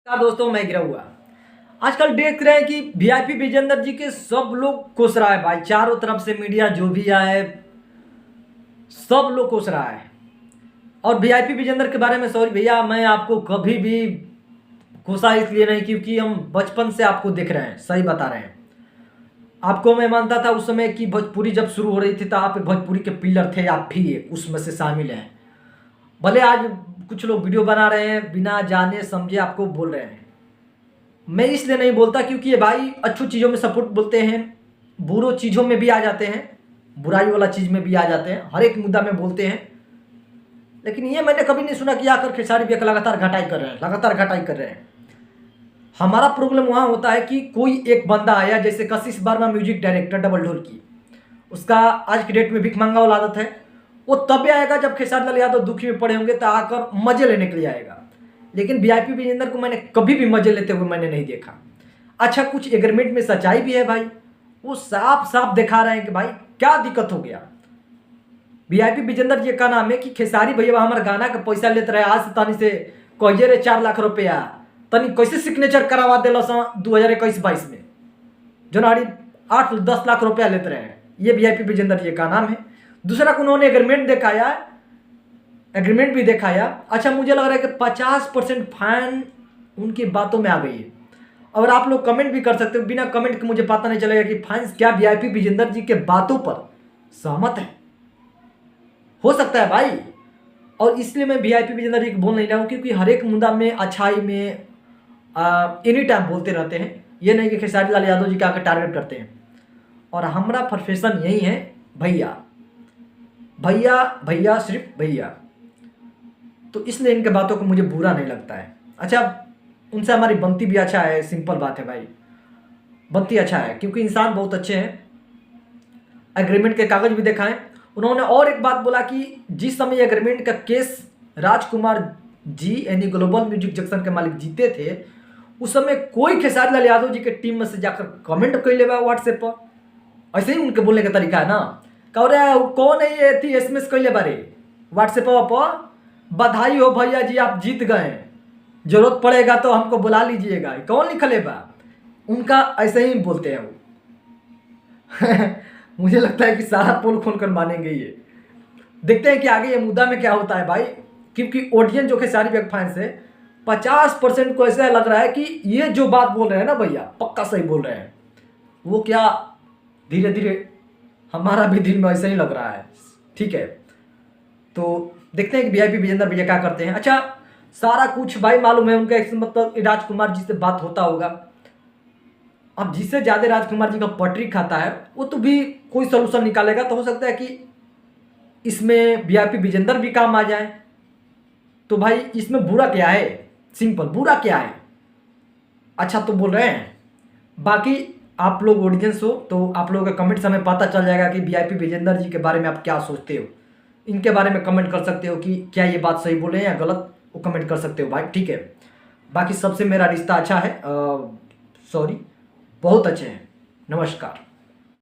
दोस्तों मैं गिरा हुआ आजकल देख रहे हैं कि वीआईपी विजेंद्र जी के सब लोग कोस रहा है भाई। चारों तरफ से मीडिया जो भी आए सब लोग कोस रहा है। और वीआईपी विजेंद्र के बारे में सॉरी भैया, मैं आपको कभी भी कोसा इसलिए नहीं क्योंकि हम बचपन से आपको देख रहे हैं, सही बता रहे हैं। आपको मैं मानता था उस समय कि भोजपुरी जब शुरू हो रही थी तो आप भोजपुरी के पिलर थे, आप भी एक उसमें से शामिल हैं। भले आज कुछ लोग वीडियो बना रहे हैं बिना जाने समझे आपको बोल रहे हैं। मैं इसलिए नहीं बोलता क्योंकि ये भाई अच्छी चीज़ों में सपोर्ट बोलते हैं, बुरो चीज़ों में भी आ जाते हैं, बुराई वाला चीज़ में भी आ जाते हैं, हर एक मुद्दा में बोलते हैं। लेकिन ये मैंने कभी नहीं सुना कि आकर खेसारी भैया लगातार घटाई कर रहे हैं, लगातार घटाई कर रहे हैं। हमारा प्रॉब्लम वहाँ होता है कि कोई एक बंदा आया, जैसे कशिश वर्मा म्यूजिक डायरेक्टर डबल ढोल की, उसका आज की डेट में भिख मंगा वाला आदत है। वो तब आएगा जब खेसारी लाल यादव दुखी में पड़े होंगे तो आकर मजे लेने के लिए आएगा। लेकिन वीआईपी विजेंद्र को मैंने कभी भी मजे लेते हुए मैंने नहीं देखा। अच्छा, कुछ एग्रीमेंट में सच्चाई भी है भाई, वो साफ साफ दिखा रहे हैं कि भाई क्या दिक्कत हो गया। वीआईपी विजेंद्र जी का नाम है कि खेसारी भैया हमारे गाना का पैसा लेते रहे, आज तनी से कहिए रे 4 लाख रुपया तनी कैसे सिग्नेचर करवा दिल 2021-22 में जो नाड़ी 8-10 लाख रुपया लेते रहे हैं। ये वीआईपी विजेंद्र जी का नाम है। दूसरा उन्होंने एग्रीमेंट दिखाया, एग्रीमेंट भी दिखाया। अच्छा, मुझे लग रहा है कि 50% फाइन उनकी बातों में आ गई है। और आप लोग कमेंट भी कर सकते हो, बिना कमेंट के मुझे पता नहीं चलेगा कि फाइन क्या वीआईपी विजेंद्र जी के बातों पर सहमत है। हो सकता है भाई, और इसलिए मैं वीआईपी विजेंद्र जी को बोल नहीं रहा हूँ क्योंकि हर एक मुद्दा में अच्छाई में एनी टाइम बोलते रहते हैं। ये नहीं कि खेसारी लाल यादव जी का आकर टारगेट करते हैं। और हमारा प्रोफेशन यही है भैया भैया भैया, सिर्फ भैया। तो इसलिए इनके बातों को मुझे बुरा नहीं लगता है। अच्छा, उनसे हमारी बनती भी अच्छा है, सिंपल बात है भाई, बनती अच्छा है क्योंकि इंसान बहुत अच्छे हैं। एग्रीमेंट के कागज भी दिखाएं उन्होंने। और एक बात बोला कि जिस समय एग्रीमेंट का केस राजकुमार जी यानी ग्लोबल म्यूजिक जंक्शन के मालिक जीते थे, उस समय कोई खेसारी लाल यादव जी के टीम में से जाकर कमेंट कर ले व्हाट्सएप पर। ऐसे ही उनके बोलने का तरीका है ना, कह रहे कौन है ये थी SMS कैले बारे व्हाट्सएप पर, बधाई हो भैया जी आप जीत गए, जरूरत पड़ेगा तो हमको बुला लीजिएगा। कौन लिखले बा? उनका ऐसे ही बोलते हैं वो। मुझे लगता है कि सारा पोल खोल कर मानेंगे ये। देखते हैं कि आगे ये मुद्दा में क्या होता है भाई, क्योंकि ऑडियंस जो खेसारी बैक फैंस है 50% को ऐसा लग रहा है कि ये जो बात बोल रहे हैं ना भैया पक्का सही बोल रहे हैं। वो क्या धीरे धीरे हमारा भी दिल में ऐसा ही लग रहा है। ठीक है, तो देखते हैं कि वीआईपी विजेंद्र भैया क्या करते हैं। अच्छा, सारा कुछ भाई मालूम है उनका, मतलब राजकुमार जी से बात होता होगा। अब जिससे ज़्यादा राजकुमार जी का पटरी खाता है वो तो भी कोई सोल्यूशन निकालेगा। तो हो सकता है कि इसमें वीआईपी विजेंद्र भी काम आ जाए। तो भाई इसमें बुरा क्या है, सिंपल बुरा क्या है? अच्छा तो बोल रहे हैं। बाकी आप लोग ऑडियंस हो तो आप लोगों का कमेंट से हमें पता चल जाएगा कि वीआईपी विजेंद्र जी के बारे में आप क्या सोचते हो। इनके बारे में कमेंट कर सकते हो कि क्या ये बात सही बोले हैं या गलत, वो कमेंट कर सकते हो भाई। ठीक है, बाकी सबसे मेरा रिश्ता अच्छा है, सॉरी बहुत अच्छे हैं। नमस्कार।